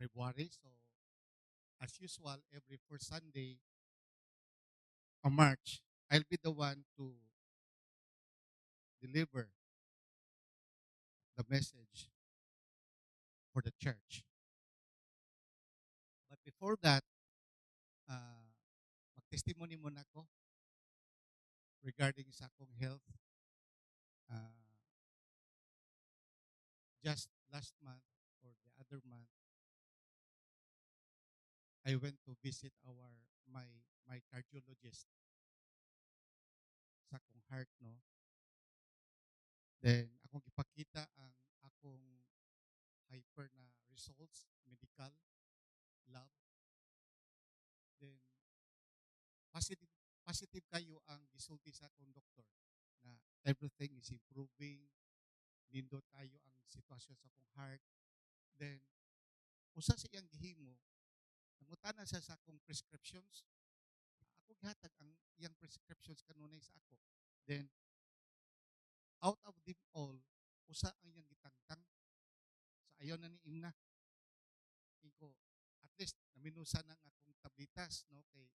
February. So, as usual, every first Sunday of March, I'll be the one to deliver the message for the church. But before that, uh, mag-testimony muna ako regarding sa akong health. Uh, just last month or the other month, I went to visit my cardiologist sa akong heart, no. Then akong ipakita ang akong hyper na results, medical lab. Then positive positive kayo ang gisulti sa akong doktor na everything is improving, nindot tayo ang sitwasyon sa akong heart. Then usa sa iyang gihimo, nangutana siya sa akong prescriptions. Ako gihatag ang iyang prescriptions kanunay sa ako. Then out of them all, usa ang iyang gitangtang sa ayaw na ni imna. Iko at least naminusa na ang akong tablitas, no, kay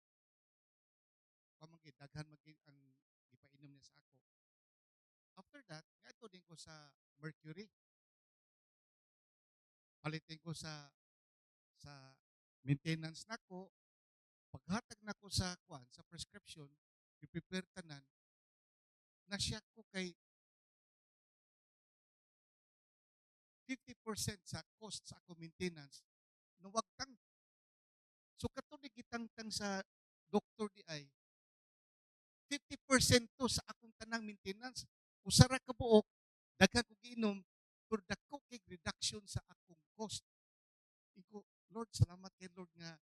pamangkin daghan maging ang gipainom niya sa ako. After that, ngadto din ko sa Mercury. Palitin ko sa maintenance nako. Paghatag nako sa kwan sa prescription, i-prepare tanan na siya ko kay 50% sa cost sa ako maintenance nuwagtang. So katulig gitangtang sa doktor di ay 50% to sa akong tanang maintenance. Usara ka buok, daghan ko giinom, pero dako kay reduction sa akong cost. Iko, Lord, salamat kay Lord nga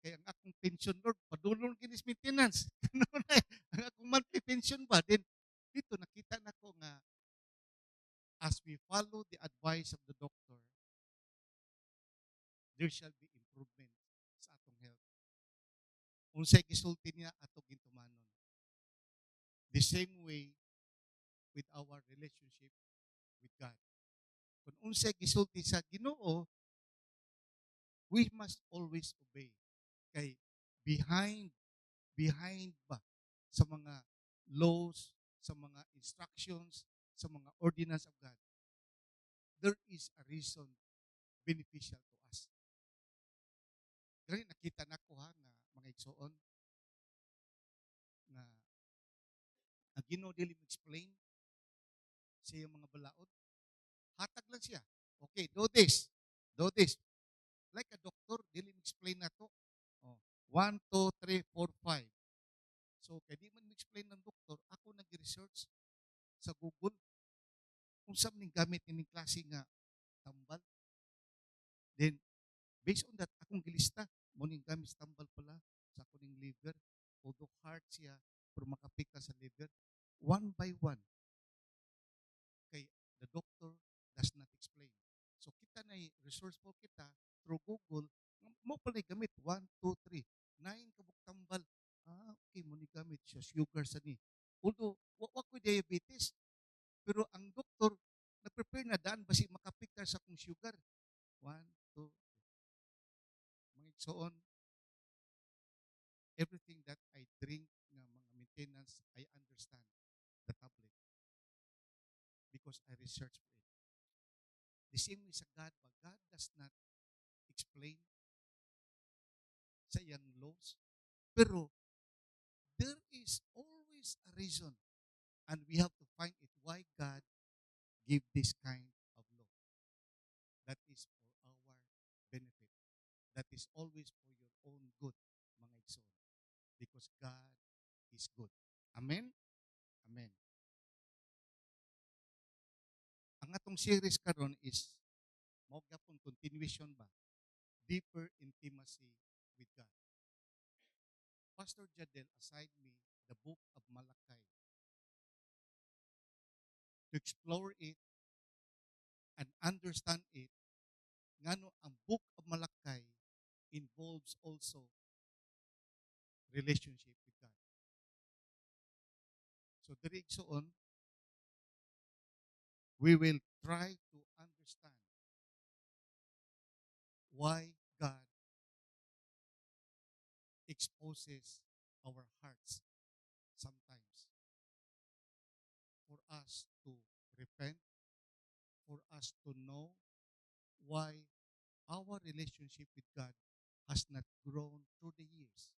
kay ang akong pension, Lord, padulong ginis maintenance. Ano na, ang akong monthly pension ba? Then, dito nakita na ko nga as we follow the advice of the doctor, there shall be improvement sa atong health. Unsay gisulti niya atong gintumanon. The same way with our relationship with God. Kung unsay gisulti sa Ginoo, we must always obey. Kay behind ba sa mga laws, sa mga instructions, sa mga ordinance of God, there is a reason beneficial to us. Kaya nakita na ko ha nga mga igsoon nga ang Ginoo dili mo explain sa iyang mga balaod. Hatag lang siya. Okay, do this. Do this. Like a doctor, dili mo explain na to. Oh, 1, 2, 3, 4, 5. So, kaya di man explain ng doktor, ako nag-research sa Google kung saan ning gamit ining klase nga tambal. Then, based on that, akong gilista, mo ning gamit sa tambal pala sa ako ning liver. Although heart siya, pero makapikta sa liver. One by one. Kay the doctor does not explain. So, kita na resourceful kita through Google, mo pala gamit 1, 2, 3, 9 kabuk tambal. Ah, okay, mo ni gamit siya sugar sa ni. Although, wak ko diabetes, pero ang doktor, nag-prepare na daan basi makapiktar sa kong sugar. 1, 2, mga igsoon, everything that I drink nga mga maintenance, I understand the tablet because I research for it. The same way sa God, but God does not explain sa iyang laws, pero there is always a reason and we have to find it why God give this kind of law. That is for our benefit. That is always for your own good, mga igsoon. Because God is good. Amen? Amen. Ang atong series karon is mao gyapon continuation ba? Deeper intimacy with God. Pastor Jadel assigned me the book of Malachi to explore it and understand it. Ngano ang book of Malachi involves also relationship with God. So diri igsoon, we will try to understand why God exposes our hearts sometimes for us to repent, for us to know why our relationship with God has not grown through the years.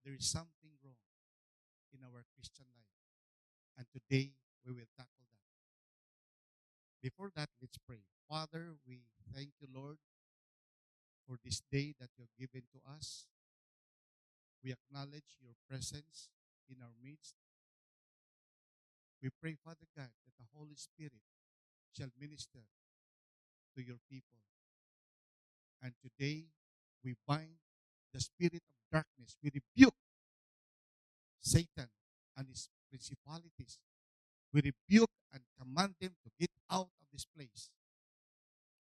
There is something wrong in our Christian life. And today, we will tackle that. Before that, let's pray. Father, we thank you, Lord, for this day that you have given to us. We acknowledge your presence in our midst. We pray, Father God, that the Holy Spirit shall minister to your people. And today, we bind the spirit of darkness. We rebuke Satan and his principalities. We rebuke and command them to get out of this place.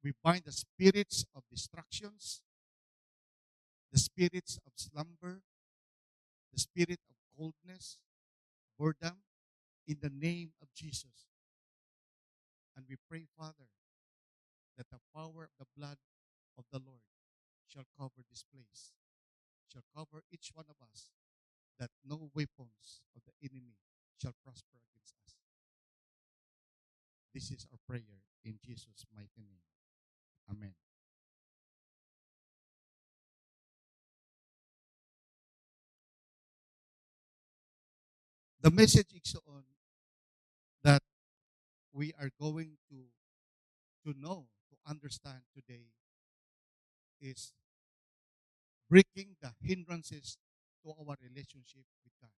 We bind the spirits of distractions, the spirits of slumber, the spirit of coldness, boredom, in the name of Jesus. And we pray, Father, that the power of the blood of the Lord shall cover this place, shall cover each one of us, that no weapons of the enemy shall prosper against us. This is our prayer in Jesus' mighty name. Amen. The message is on that we are going to know, to understand today is breaking the hindrances to our relationship with God.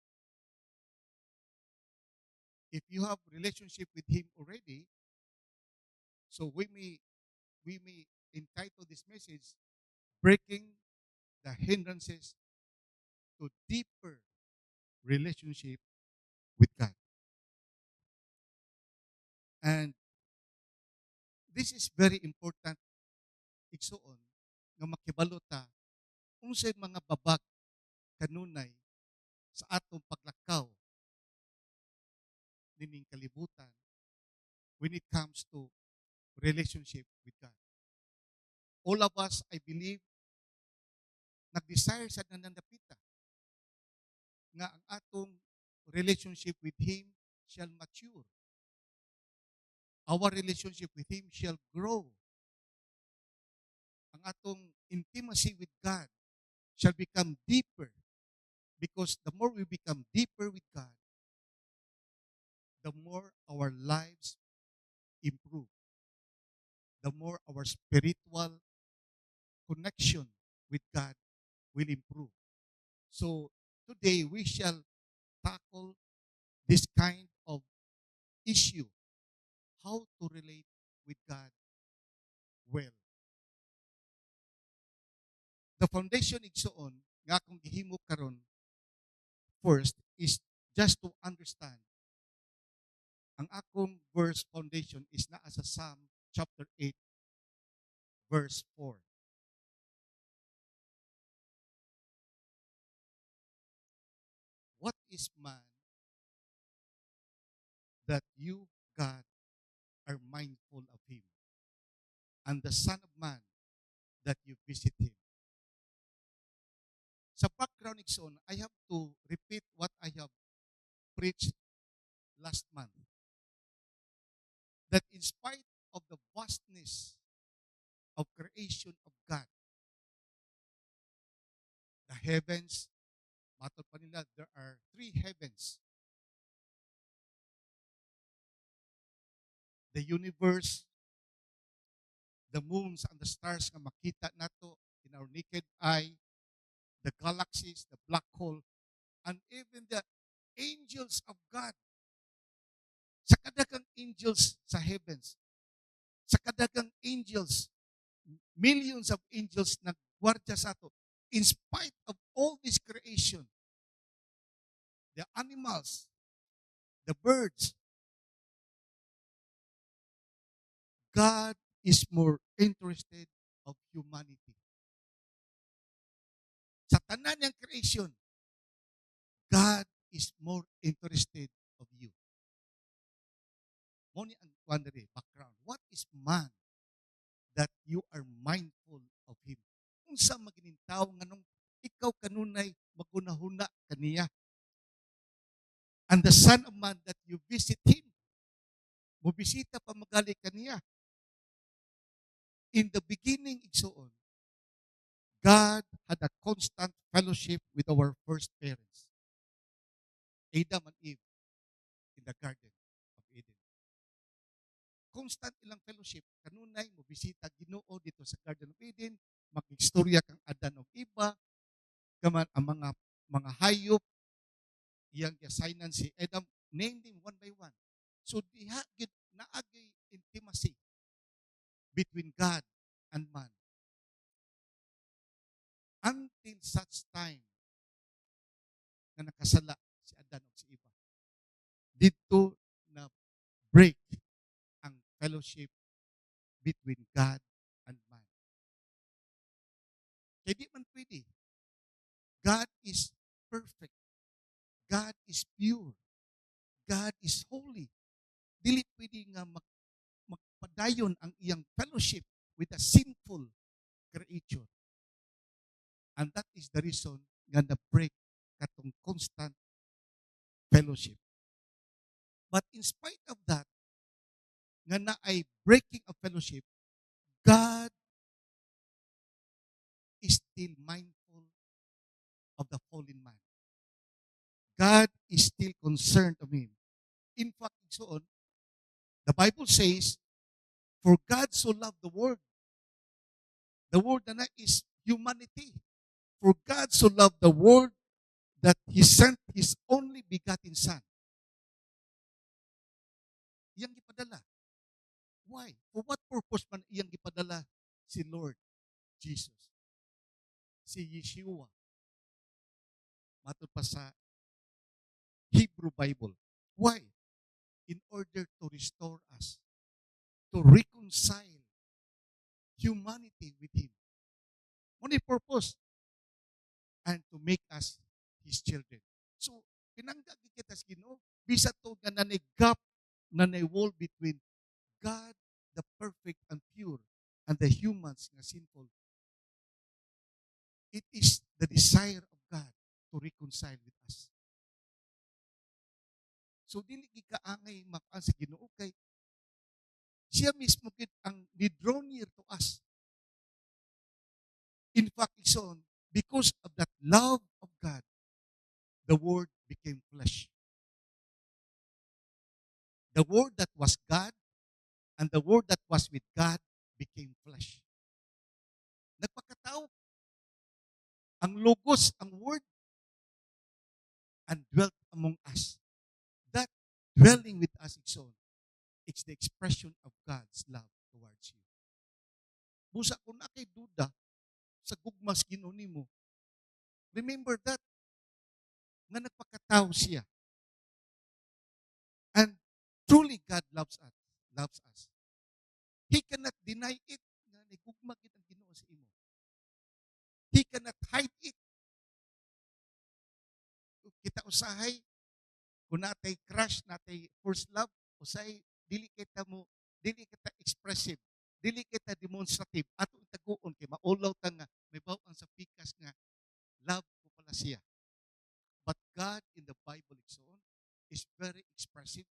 If you have relationship with Him already, so we may entitle this message breaking the hindrances to deeper relationship with God. And this is very important igsuon nga makibalo ta unsay mga babag kanunay sa atong paglakaw nining kalibutan when it comes to relationship with God. All of us, I believe, nag-desire sa nanandapita nga ang atong relationship with Him shall mature. Our relationship with Him shall grow. Ang atong intimacy with God shall become deeper because the more we become deeper with God, the more our lives improve. The more our spiritual connection with God will improve. So today we shall tackle this kind of issue, how to relate with God well. The foundation igsoon nga akong gihimo karon first is just to understand ang akong verse foundation is naa sa Psalm chapter 8 verse 4. What is man that you, God, are mindful of him, and the Son of Man that you visit him? Sa background igsoon, I have to repeat what I have preached last month. That in spite of the vastness of creation of God, the heavens, matod pa nila, there are three heavens. The universe, the moons and the stars nga makita nato in our naked eye, the galaxies, the black hole, and even the angels of God. Sa kadagang angels sa heavens, sa kadagang angels, millions of angels nagwardya sa ato. In spite of all this creation, the animals, the birds, God is more interested of humanity. Sa tanan ng creation, God is more interested of you. Mo ni ang background. What is man that you are mindful of Him. Unsa maginintaw nga nung ikaw kanunay magunahuna kaniya. And the Son of Man that you visit Him, mubisita pa magali kaniya. In the beginning, igsoon, God had a constant fellowship with our first parents, Adam and Eve, in the Garden of Eden. Constant ilang fellowship. Kanunay, mo bisita Ginoo dito sa Garden of Eden, mag-istorya kang Adan o Eva, kaman ang mga hayop, iyang assignan si Adam, named him one by one. So diha gid naagay intimacy between God and man. Until such time na nakasala si Adan o si Eva. Dito na break ang fellowship between God and man. Kaya di man pwede. God is perfect. God is pure. God is holy. Dili pwede nga magpadayon ang iyang fellowship with a sinful creature. And that is the reason nga na-break katong constant fellowship. But in spite of that, nga na ay breaking of fellowship, God is still mindful of the fallen man. God is still concerned of him. In fact, so on, the Bible says, for God so loved the world. The world na is humanity. For God so loved the world that He sent His only begotten Son. Iyang gipadala. Why? For what purpose man iyang gipadala si Lord Jesus? Si Yeshua. Matod pa sa Hebrew Bible. Why? In order to restore us. To reconcile humanity with Him. Only purpose. And to make us His children. So, pinangga kita sa Ginoo, bisa to nga nanay-gap, nanay-wall between God, the perfect and pure, and the humans nga sinful. It is the desire of God to reconcile with us. So, dili gikaangay makaan sa Ginoo kay siya mismo gid ang ni-draw near to us. In fact, ison, because of that love of God, the Word became flesh. The Word that was God and the Word that was with God became flesh. Nagpakatao. Ang Logos, ang Word, and dwelt among us. That dwelling with us, it's the expression of God's love towards you. Busa kung na kay duda sa gugmas Ginoo nimo, remember that nga nagpakatao siya. And truly God loves us. Loves us. He cannot deny it nga nagugma gid ang Ginoo sa imo. He cannot hide it. Kita usahay kung natay crush, natay first love, usahay dili kita expressive, dili kita demonstrative, atong taguon kay maulaw ta nga may baw-an sa pikas nga love ko pala siya. But God in the Bible is very expressive,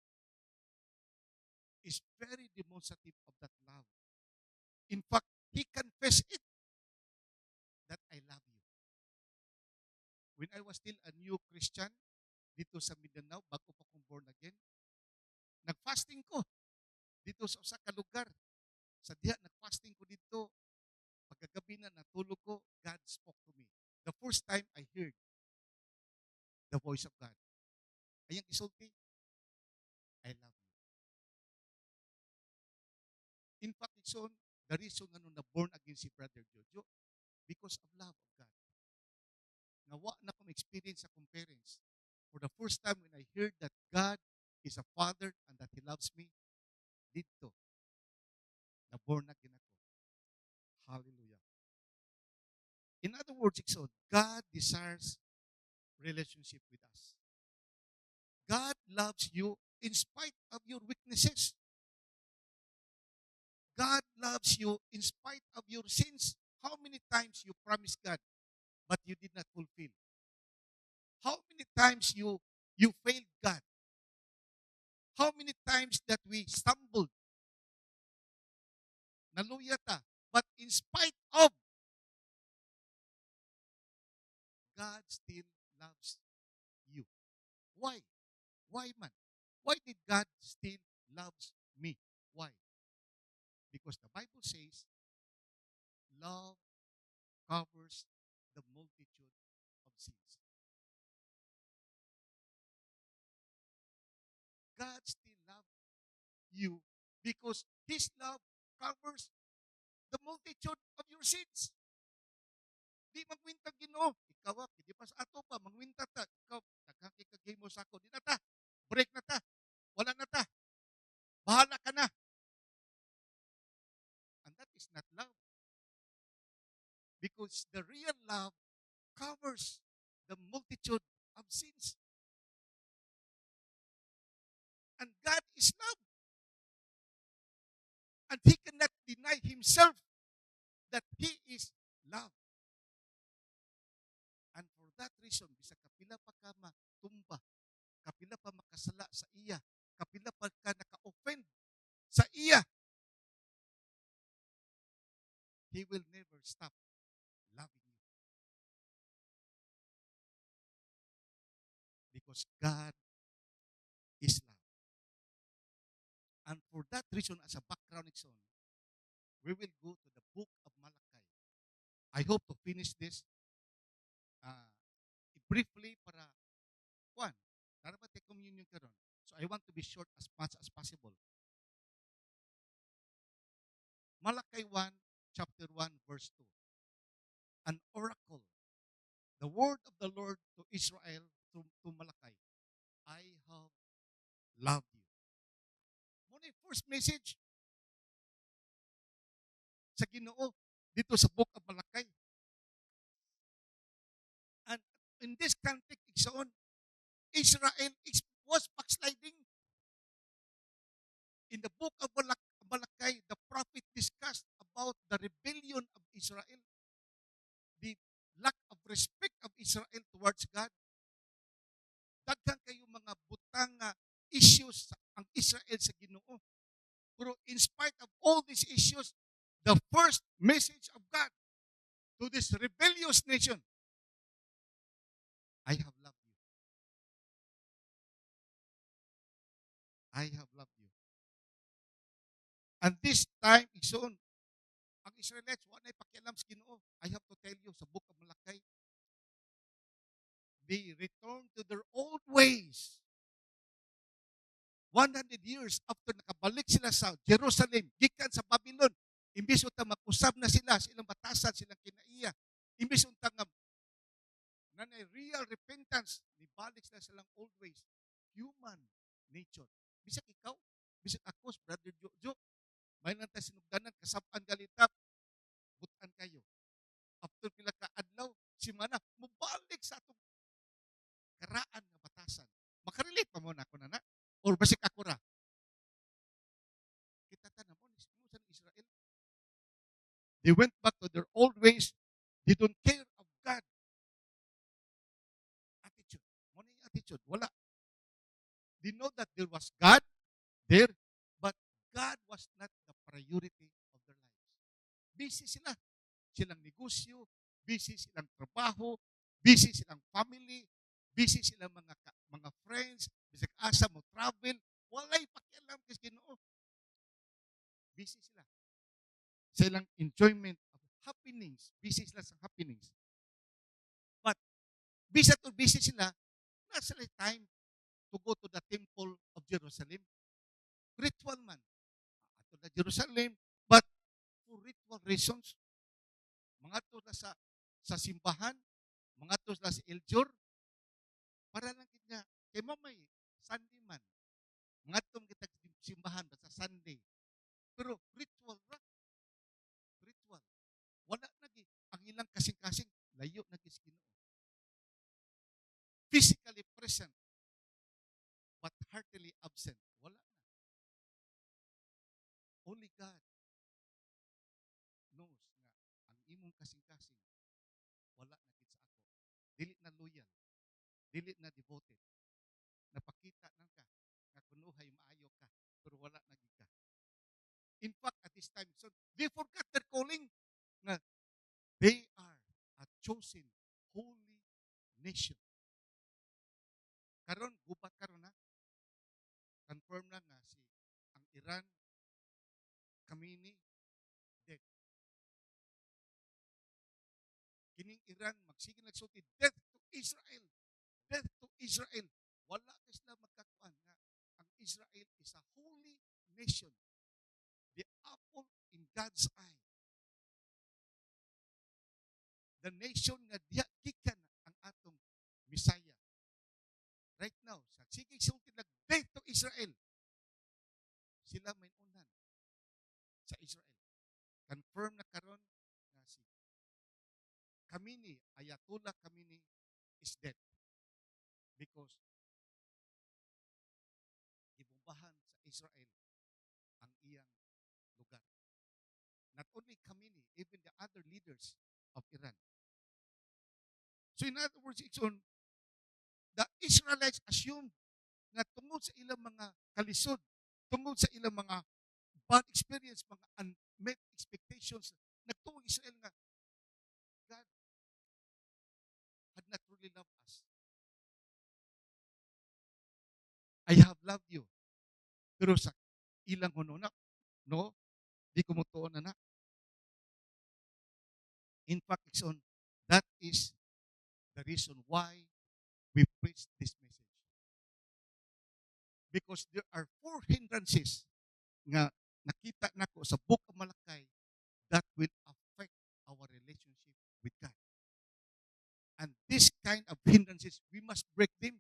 is very demonstrative of that love. In fact, He confessed it that I love you. When I was still a new Christian dito sa Mindanao, bago pa kong born again, nag-fasting ko dito sa usa ka lugar. Sa diha nag-fasting ko dito. Pagkagabi na natulog ko, God spoke to me. The first time I heard the voice of God. Ayang isulti, I love you. In fact, the reason nga na born again si Brother Jojo, because of love of God. Nawa na kong experience sa conference. For the first time when I heard that God is a Father and that He loves me, dito, na born again ako. Hallelujah. In other words, God desires relationship with us. God loves you in spite of your weaknesses. God loves you in spite of your sins. How many times you promised God, but you did not fulfill? How many times you failed God? How many times that we stumbled, naluya ta, but in spite of, God still loves you. Why? Why man? Why did God still loves me? Why? Because the Bible says, love covers the multitude of sins. God still loves you because His love covers the multitude of your sins. Di magwinta Ginoo, ikaw di pa sa ato pa magwinta ta, ikaw nagkakikagay mo sa ako, di na ta. Break na ta. Wala na ta. Bahala ka na. And that is not love. Because the real love covers the multitude of sins. And God is love. And He cannot deny Himself that He is love. And for that reason, bisa kapila pa ka matumba, kapila pa makasala sa iya, kapila pa ka naka-offend sa iya, He will never stop loving you. Because God is love. And for that reason, as a background exon, we will go to the book of Malachi. I hope to finish this uh, briefly para one, dapat take communion karon. So I want to be short as much as possible. Malachi 1, chapter 1, verse 2. An oracle, the word of the Lord to Israel, to Malachi. I have loved you. Muna yung first message sa Ginoo dito sa book of Malachi. And in this context, Israel was backsliding. In the book of Malachi, the prophet discussed about the rebellion of Israel, the lack of respect of Israel towards God. Daghan kayo mga butang issues ang Israel sa Ginoo. Pero in spite of all these issues, the first message of God to this rebellious nation, I have loved you. I have loved you. And this time, igsoon, ang Israelites, wala pakialam sa Ginoo. I have to tell you, sa book of Malachi, they returned to their old ways. 100 years after nakabalik sila sa Jerusalem, gikan sa Babylon, imbis unta mag-usab na sila, silang batasan, silang kinaiya, imbis unta nga nanay real repentance, nibalik sila silang old ways. Human nature. Bisag ikaw, bisag ako, Brother Jojo, may nanta sinugdanan, kasapan galitap, butan kayo. After pila ka adlaw, si mana, mubalik sa atong karaan nga batasan. Makarelate pa mo na ako na. Or basik ako ra. Kita ta na mo, sa Israel. They went back to their old ways. They don't care of God. Attitude. Mo na yung attitude. Wala. They know that there was God there, but God was not the priority of their lives. Busy sila. Silang negosyo, busy silang trabaho, busy silang family, busy silang mga friends, bisag asa mo travel, walay pakialam kay Ginoo. Busy sila. Silang enjoyment of happenings, busy sila sa happenings. But busy sila, nasa time to go to the temple of Jerusalem. Ritual man. Ato na Jerusalem, but for ritual reasons, mga to na sa simbahan, mga to na sa Eljor, para lang kanya, kay mamay, Sunday man, mga to kita simbahan sa Sunday. Pero ritual ra, ritual. Wala nagi ang ilang kasing-kasing, layo na Ginoo. Physically present, but heartily absent. Wala na. Only God kasing-kasing, wala na gid sa ako. Dili na loyal, dili na devoted. Napakita nang ka nga kunuhay maayo ka, pero wala na gid ka. In fact, at this time, so they forgot their calling na they are a chosen holy nation. Karon gubat karon na confirm na nga si ang Iran Khamenei dead. Kining Iran magsige nagsulti death to Israel. Death to Israel. Wala ka sila magkakuan nga ang Israel is a holy nation. The apple in God's eye. The nation nga diya gikan ang atong Messiah. Right now, sa sige sulti nag death to Israel. Sila may unan sa Israel. Confirm na karon nga si Khamenei, Ayatollah Khamenei is dead because gibombahan sa Israel ang iyang lugar. Not only Khamenei, even the other leaders of Iran. So in other words, it's on the Israelites assumed na tungod sa ilang mga kalisod, tungod sa ilang mga bad experience, mga unmet expectations, nagtuong Israel nga, God had not really loved us. I have loved you. Pero sa ilang hunona, no, di ko mutuon na. In fact, it's on, that is the reason why we preach this message. Because there are 4 hindrances nga nakita nako sa Book of Malakay that will affect our relationship with God. And this kind of hindrances, we must break them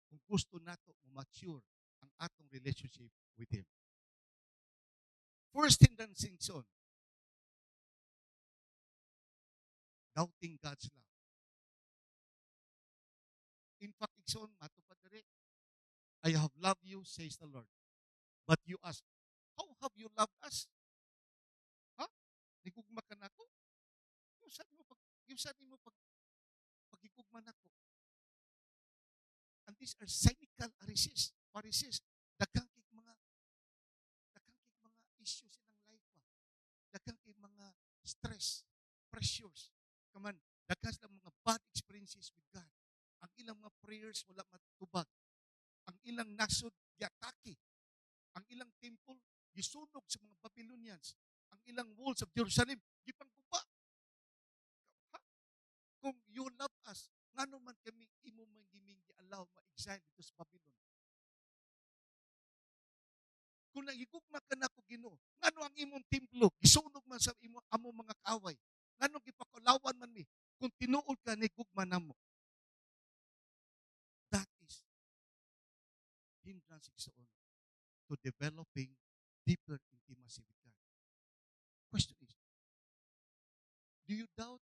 kung gusto nato mature ang atong relationship with Him. First hindrance on doubting God's love. In fact, ikson matupad diri, I have loved you, says the Lord. But you ask, how have you loved us? Ha? Nigugma ka na ko? Yung saan mo pagigugma na ko? And these are cynical Pharisees. Daghang kay mga issues in ang life pa. Daghang kay mga stress, pressures. Kaman, daghang sila mga bad experiences with God. Ang ilang mga prayers wala matubag. Ang ilang nasod giatake. Ang ilang temple gisunog sa mga Babylonians. Ang ilang walls of Jerusalem gipangguba. Ha? Kung you love us, ngano man kami imo man giming gi-allow ma-exile dito sa Babylon. Kung nahigugma ka na ko Ginoo, ngano ang imong templo gisunog man sa imo amo mga kaaway. Ngano gipakulawan man mi kung tinuod ka ni gugma namo. That is hindrance igsoon to developing deeper intimacy with God. Question is, do you doubt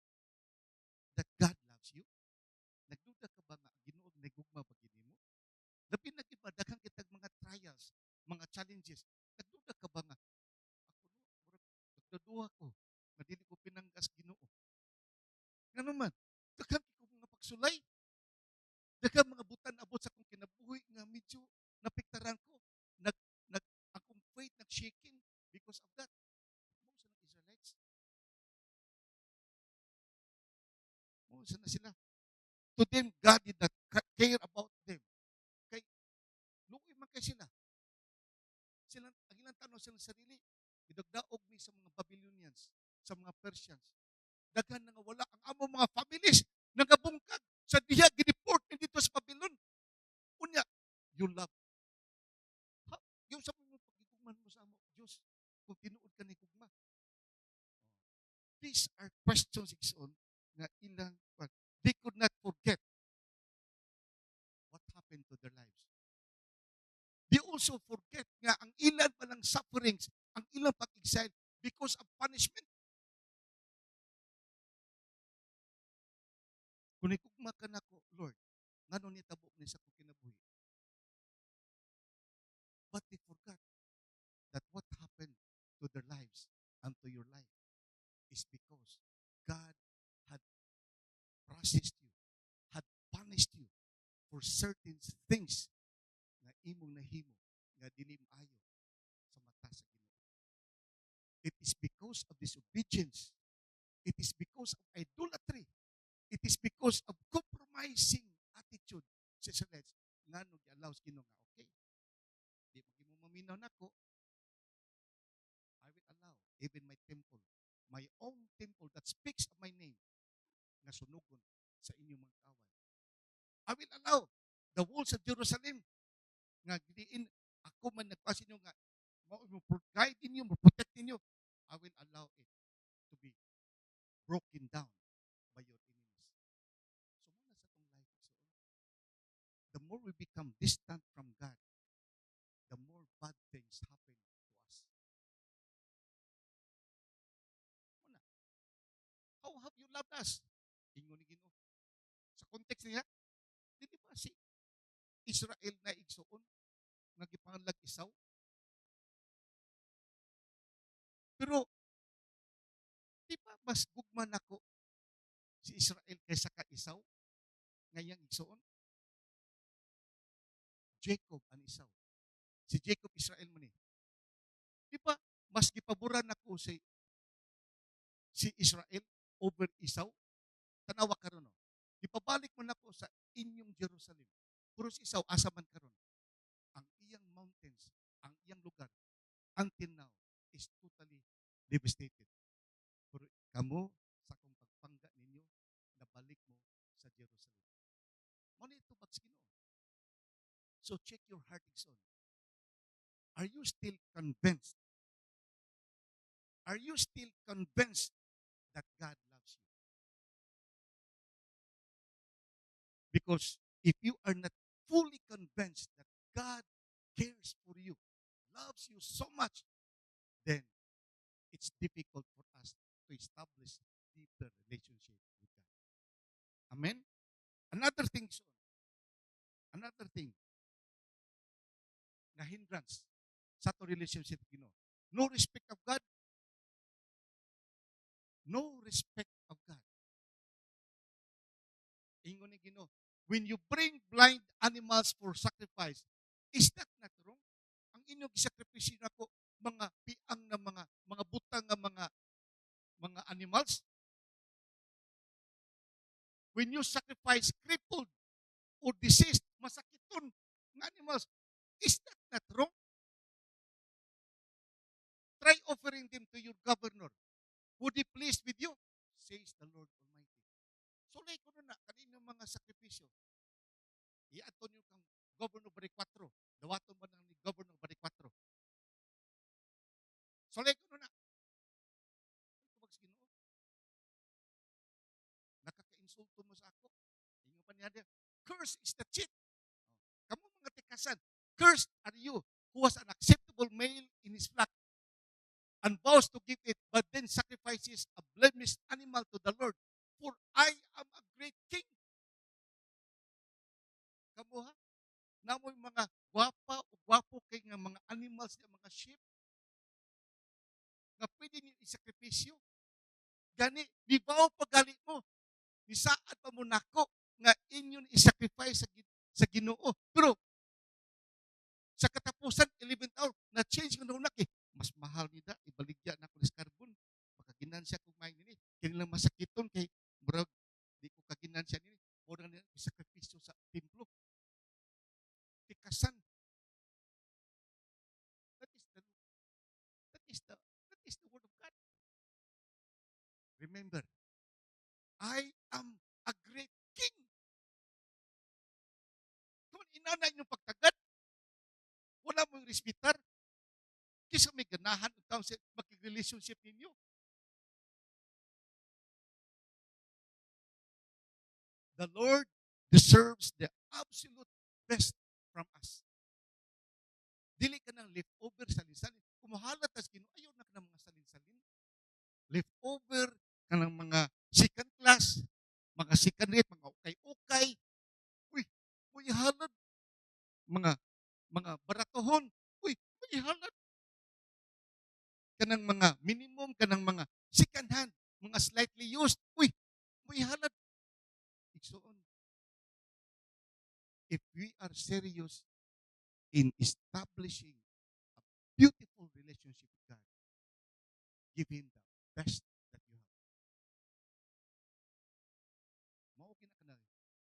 that God loves you? Nagduda ka ba nga Ginoo nagugma ba gini mo? Labi na iba daghang kitag mga trials, mga challenges. Nagduda ka ba nga ako no, murag nagduduha ko, nga dili ko pinanggas Ginoo. Ngano man? Daghang ko mga pagsulay. Daghang mga butan abot sa akong kinabuhi nga medyo napiktaran ko. Nag nag akong faith nag-shaking because of that. Mo sa ng Israelites. Mo sa na sila. To them, God did not care about them. Kay luoy man kay sila. Sila ang ilang tanong sila sarili. Idagdaog ni sa mga Babylonians, sa mga Persians. Daghan nga wala ang amo mga families nagabungkag sa diha gideport dito sa Babylon. Unya, you love. Ha? Yung sa mga pagigugman mo sa amo, Diyos, kung tinuod ka ni gugma. These are questions igsoon nga ilang they could not forget what happened to their lives. They also forget nga ang ilan pa ng sufferings, ang ilang pag-exile because of punishment. Kung ikugma ka na ko, Lord, ngano ni tabo ni sa kong kinabuhi. But they forgot that what happened to their lives and to your life is because processed you, had punished you for certain things nga imong nahimo nga dili maayo sa mata sa Ginoo. It is because of disobedience. It is because of idolatry. It is because of compromising attitude sa Israelites nga no gi-allow sa Ginoo nga okay. Di mo maminaw nako, I will allow even my temple, my own temple that speaks of my name, nga sunugon sa inyong mga kawan. I will allow the walls of Jerusalem nga diin ako man nagpasin nyo nga guide ninyo, protect ninyo. I will allow it to be broken down by your enemies. So muna sa tong life the more we become distant from God, the more bad things happen to us. Muna, how have you loved us? Ingon ni Ginoo. Sa context niya, di ba si Israel na igsuon nga gipangalag Isaw? Pero di ba mas gugma nako si Israel kaysa ka Isaw? Ngayang igsuon? Jacob ang Isaw. Si Jacob Israel man eh. Di ba mas gipaboran nako si Israel over Isaw? Tanawa karon no. Ipabalik mo nako sa inyong Jerusalem. Pero si Isaw asa man karon? Ang iyang mountains, ang iyang lugar until now is totally devastated. Pero kamo sa kung pagpangga ninyo, nabalik mo sa Jerusalem. Muna ito bags Ginoo. So check your heart on. Are you still convinced? Are you still convinced that God loves you? Because if you are not fully convinced that God cares for you, loves you so much, then it's difficult for us to establish deeper relationship with God. Amen? Another thing, another thing, na hindrance sa to relationship with Ginoo. No respect of God. No respect of God. Ingon ni Ginoo, when you bring blind animals for sacrifice, is that not wrong? Ang inyong gisakripisyo nako mga piang na mga butang nga mga animals. When you sacrifice crippled or diseased, masakiton nga animals, is that not wrong? Try offering them to your governor. Would he pleased with you? Says the Lord Almighty. So like ko na kanino mga sakripisyo. Iaton nyo kang Governor Baricuatro. Dawaton ba ni Governor Baricuatro? So like ko na. Kumags Ginoo. Nakaka-insulto mo sa ako. Ingo pa niya dia. Curse is the cheat. Kamu mga tikasan. Cursed are you who was an acceptable male in his flock and vows to give it, but then sacrifices a blemished animal to the Lord. For I am a great king. Kamu ha? Namoy mga gwapo kay nga mga animals nga mga sheep nga pwede niyo isakripisyo. Gani, di ba pagali mo? Ni saad pa mo nako nga inyon isacrifice sa Ginoo. Pero sa katapusan 11th hour na change nga nunak eh. Mas mahal nida ibaligya na ko sa carbon. Makaginansya ko may nini. Kini lang masakiton kay bro di ko kaginansya nini. O na nila isakripisyo sa templo. Tikasan. That is the that is the that is the word of God. Remember, I am a great king. Kung inanay yung pagtagad, wala mong respetar, kisa may ganahan ang taong makig-relationship ninyo. The Lord deserves the absolute best from us. Dili ka ng leftover salin-salin. Kumuhalat as Ginoo, ayaw na ka ng mga salin-salin. Leftover ka ng mga second class, mga second rate, mga ukay-ukay. Uy, uy halad. Mga baratohon. Uy, uy halad. Kanang mga minimum, kanang mga second hand, mga slightly used. Uy, uy halad. igsoon, if we are serious in establishing a beautiful relationship with God, give Him the best that you have. Maukin na ka na.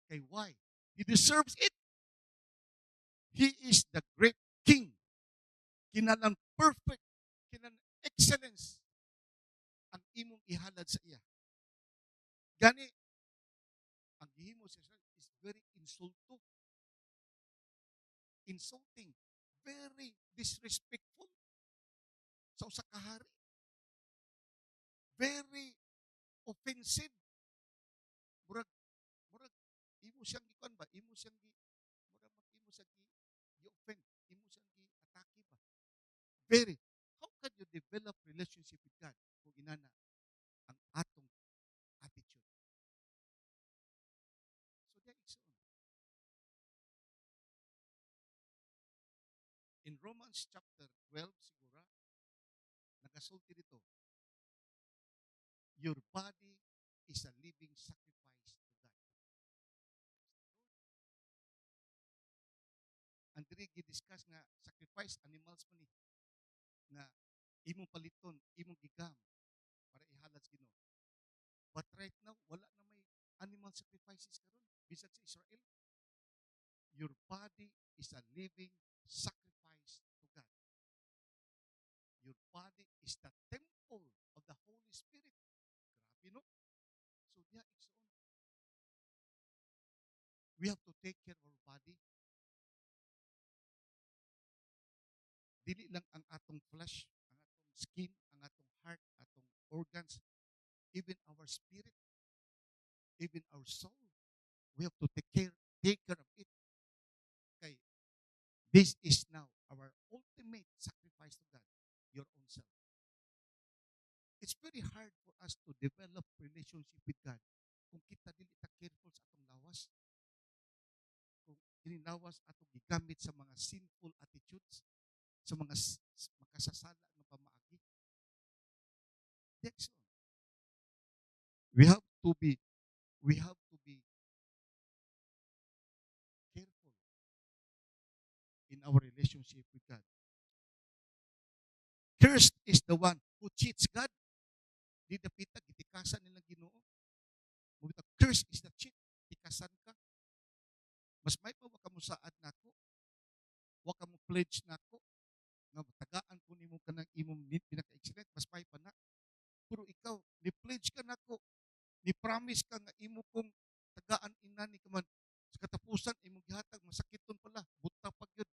Okay, why? He deserves it. He is the great King. Kinalang perfect, kinalang excellence ang imong ihalad sa iya. Gani, ang gihimo sa Israel is very insulting, very disrespectful sa usa ka hari. Very offensive. Murag, murag, imo siyang gikuan ba? Imo siyang imo siyang gi-offend. Imo siyang gi-atake ba? Very. How can you develop relationship with God kung inana ang atong attitude? So there is on. In Romans chapter 12 sigura, nagasulti dito, your body is a living sacrifice to God. Ang diri gi-discuss nga sacrifice animals man ni nga imong paliton, imong gigam para ihalad sa Ginoo. But right now, wala na may animal sacrifices karon bisag sa Israel. Your body is a living sacrifice to God. Your body is the temple of the Holy Spirit. Grabe, no? So, yeah, it's on. We have to take care of our body. Dili lang ang atong flesh, ang atong skin, ang atong heart, atong organs, even our spirit, even our soul. We have to take care of it. Okay, this is now our ultimate sacrifice to God, your own self. It's very hard for us to develop relationship with God kung kita dili ta careful sa atong lawas. Kung ininawas atong gigamit sa mga sinful attitudes, sa mga makasasala ng pamaagi. That's all. We have to be we have to be careful in our relationship with God. Cursed is the one who cheats God. Di dapita gitikasan nilang Ginoo. Mugita curse is the cheat. Tikasan ka. Mas may pa wa ka mo saad nako. Wa ka mo pledge nako. Nga tagaan ko nimo kanang imong pinaka-excellent mas may pa na. Pero ikaw ni pledge ka nako. Ni promise ka nga imo kong tagaan inani ka man. Sa katapusan imong gihatag masakiton pala. Buta pag yun.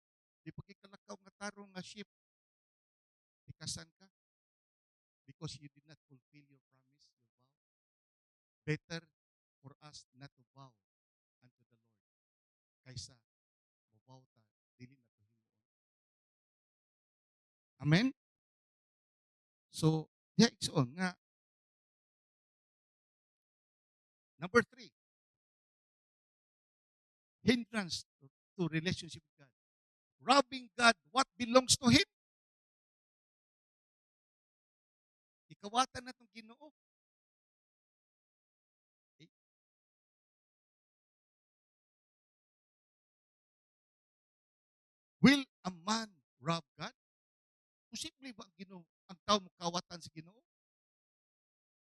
Di pagkikalakaw nga tarong nga ship. Tikasan ka because you did not fulfill your promise, your vow. Better for us not to vow unto the Lord kaysa mo ta dili na to himuon. Amen? So, yeah, it's on nga. Number 3, hindrance to relationship with God. Robbing God what belongs to Him. Ikawatan na itong Ginoo. Eh, will a man rob God? Posible ba ang Ginoo, ang tao mo kawatan sa Ginoo?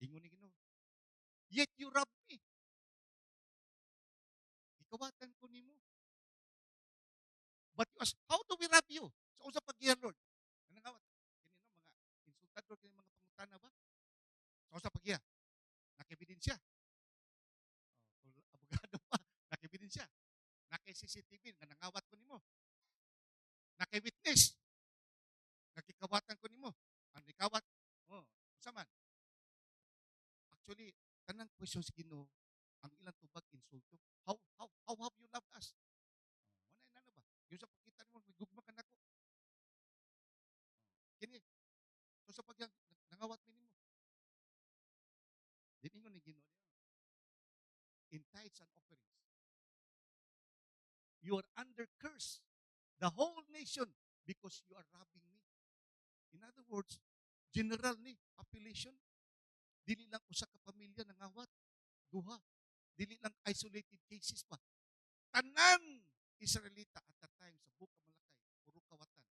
Ingon ni Ginoo. Yet you rob me. Ikawatan ko nimo. But you ask, how do we rob you? Sa usa paggiya, Lord. Nanangawat. Kanino mga insultador kanino mga pangutana ba? Sa usa paggiya. Nakebidensya. Oh, abogado pa. Nakebidensya. Nakay CCTV nga nangawat ko nimo. Nakay witness. Nakikawatan ko nimo. Ang nikawat. Oh, unsa man? Actually, tanang question sa Ginoo, ang ilang tubag insulto. How have you loved us? Oh, wala na ba? Yung sa pagkita nimo, gugma ka nako. Kini, so sa pagyang nangawat mi nimo. Diningon ni Ginoo in tithes and offerings. You are under curse, the whole nation, because you are robbing me. In other words, general ni, population, dili lang usa ka pamilya nangawat, duha. Dili lang isolated tanan Israelita at that time sa Buka Malakay, puro kawatan.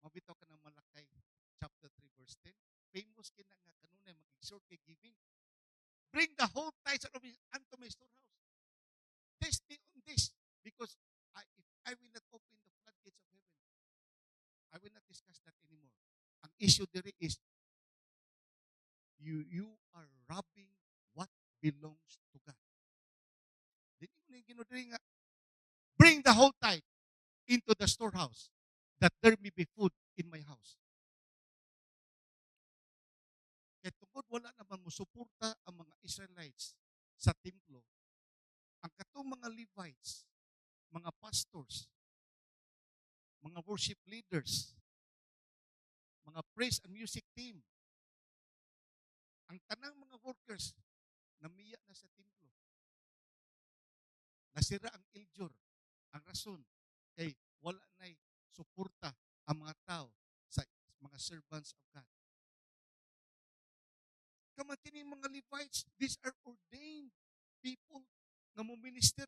Mabitaw ka ng Malakay, chapter 3, verse 10. Famous kina nga kanunay mag-exhort kay giving. Bring the whole tithes unto my storehouse. Test me on this, because if I will not open the floodgates of heaven, I will not discuss that anymore. Ang issue there is, you are robbing what belongs to God. Dili mo na ginudiri nga, bring the whole tithe into the storehouse, that there may be food in my house. Kaya tungkol wala naman mo suporta ang mga Israelites sa templo, ang katong mga Levites, mga pastors, mga worship leaders, mga praise and music team, ang tanang mga workers, namiya na sa templo. Nasira ang iljur. Ang rason, kay wala na'y suporta ang mga tao sa mga servants of God. Kamatini mga Levites, these are ordained people na mo minister.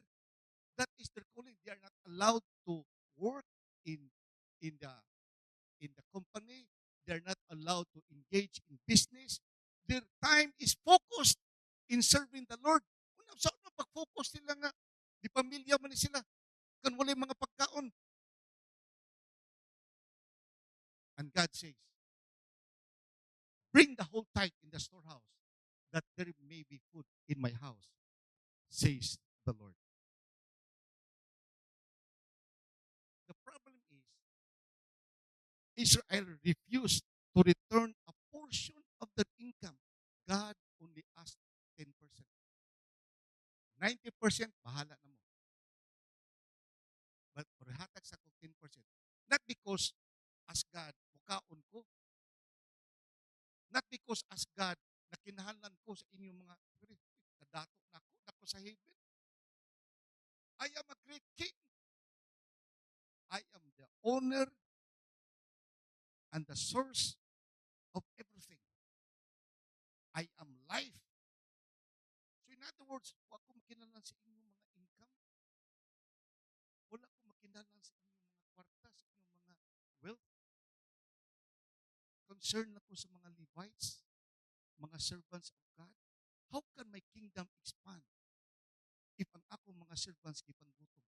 That is their calling. They are not allowed to work in in the company. They are not allowed to engage in business. Their time is focused in serving the Lord. Una sa una pag-focus nila nga di pamilya man ni sila kan walay mga pagkaon. And God says, bring the whole tithe in the storehouse, that there may be food in my house, says the Lord. The problem is, Israel refused to return a portion of their income. God only asked 10%. 90%, bahala na mo. But hatag sa 10%. Not because, as God, mukaon ko. Not because, as God, na kinahanglan ko sa inyong mga, kadato na ako sa heaven. I am a great king. I am the owner and the source of everything. I am life. So in other words, wala ko makinahanglan sa inyong mga income. Wala ko makinahanglan sa inyong mga kwarta, sa inyong mga wealth. Concerned ako sa mga Levites, mga servants of God. How can my kingdom expand if ang ako mga servants gipanggutom?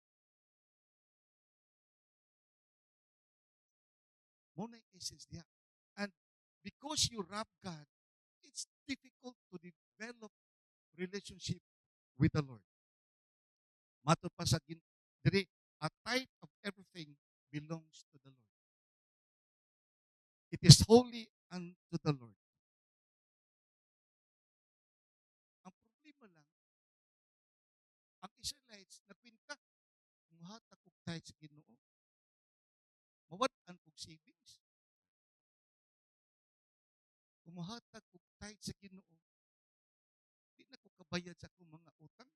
Muna yung essence niya. And because you rob God, it's difficult to develop relationship with the Lord. Matod pa sa diri, a tithe of everything belongs to the Lord. It is holy unto the Lord. Ang problema lang, ang Israelites, nagpinta, muhatag og tithe sa Ginoo. Mawad-an og savings. Kumuhatag og tithe sa Ginoo. Di na ko kabayad sa akong mga utang.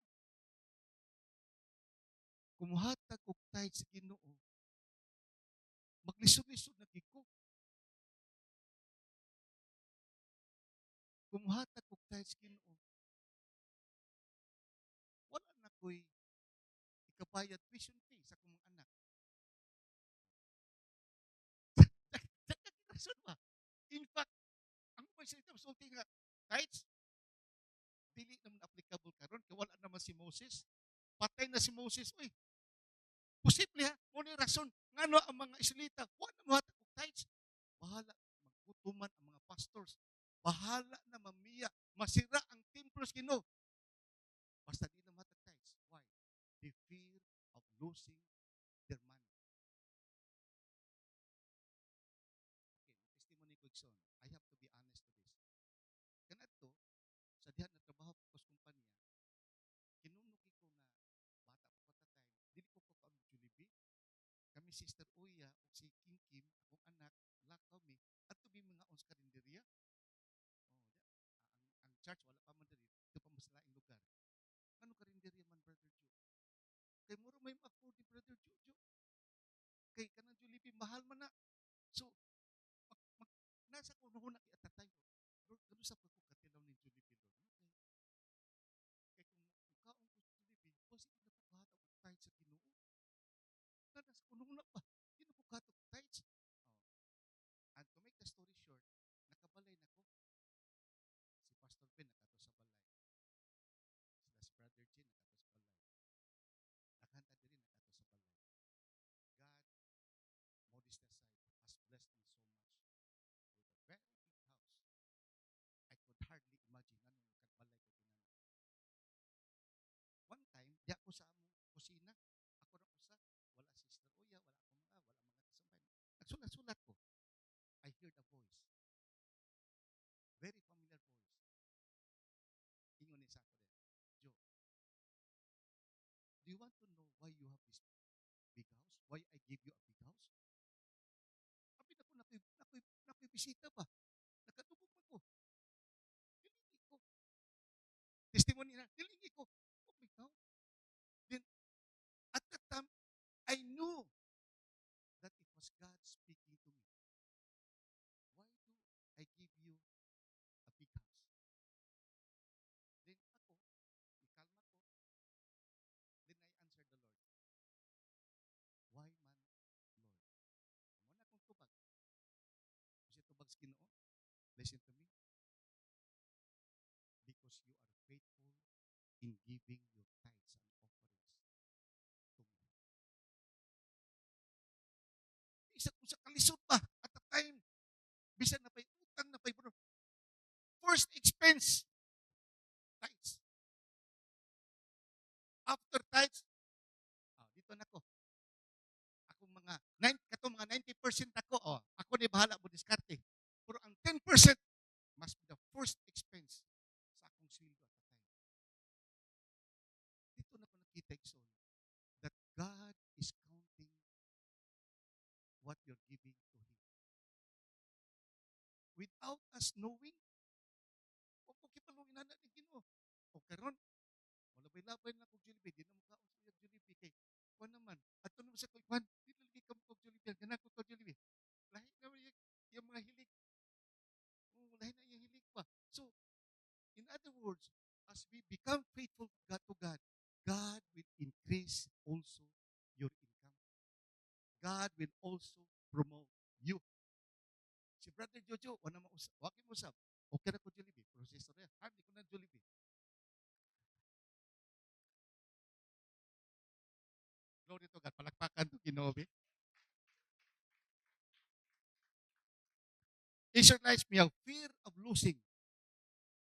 Kumuhatag og tithe sa Ginoo. Maglisod-lisod na gid ko. Kumuhatag og tithe sa Ginoo. Wala na ko'y ikabayad tuition fee sa akong mga anak. Rason ba? In fact, ang may salita sulti nga, tithes, dili naman applicable karon kay wala naman si Moses. Patay na si Moses. Uy, posible ha? Muna rason. Ngano ang mga Israelita, wala mo hatag og tithes. Bahala, magkutuman ang mga pastors. Bahala na mamiya. Masira ang templo sa Ginoo. Basta di na matag tithes. Why? The fear of losing their money. Okay, testimony ko igsoon. I have to be honest to this. Kanadto, sa diha na trabaho ko sa kumpanya, kinunuki ko nga bata pa ta time, dili ko pa kaon Jollibee. Kami Sister Uya ug si King Kim, akong anak, lakaw mi adto mi mga ons karinderya. Ang church wala pa man diri, ito pa mas laing lugar. Ano karinderya man Brother Joe? Kay mura may afford ni Brother Jojo. Kay kanang Jollibee mahal man na. So nasa ko nuhuna kay at that time. Lord, kano sa pagko katilaw ni Jollibee Lord? Kay kung kaon ko why you have this big house? Why I give you a big house? Abi na ko, nakoy bisita ba? Nakatubog man ko. Dilingi ko. Testimony na, dilingi ko. Oh my God. Then, at that time, I knew that it was God speaking to me. Why do I give you a big house? Then ako, ikalma ko. Then I answered the Lord. Why man, Lord? Muna kong tubag. Kasi tubag sa Ginoo. Listen to me. Because you are faithful in giving your tithes and offerings to me. Isa ko sa kalisod pa at the time. Bisan na pa'y utang na pa'y bro. First expense, tithes. After tithes, dito na ko. Ako mga 90% ako, ako ni bahala mo diskarte. Pero ang 10% must be the first expense sa akong sweldo at the time. Dito na ko nakita, Ikson, that God is counting what you're giving to Him. Without us knowing, o kung kipalungin na ni Ginoo. O karon, malabay-labay na kong Jollibee, di na mo kaon sa Jollibee kay kuan naman. At naman sa kuan, di lagi ka mo kong Jollibee, ganang ko kong Jollibee. Lahi na yung mga hilig. Lahi na yung hilig pa. So, in other words, as we become faithful to God, God will increase also your income. God will also promote you. Si Brother Jojo, wala mo usap. Wakil mo usap. Okay na ko Jollibee. Processor yan. Hindi ko na Jollibee. Glory to God. Palakpakan to Ginoo. Israelites may have fear of losing.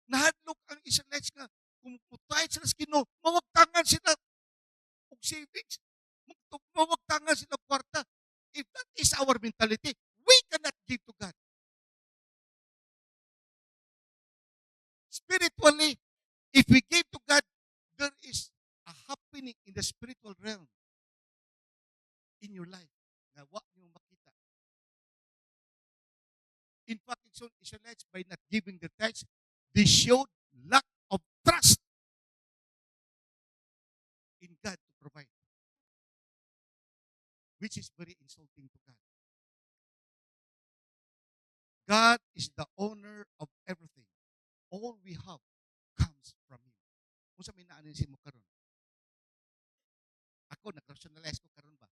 Nahadlok ang Israelites nga kung putay sila sa Ginoo, mawagtangan sila og savings. Mawagtangan sila kwarta. If that is our mentality, we cannot give to God. Spiritually, if we give to God, there is a happening in the spiritual realm in your life na wag niyo makita. In fact, Israelites, by not giving the tithes, they showed lack of trust in God to provide, which is very insulting to God. God is the owner of everything. All we have comes from Him. Kung sa may naanisin mo karon, ako, nag-rationalize ko karon ba?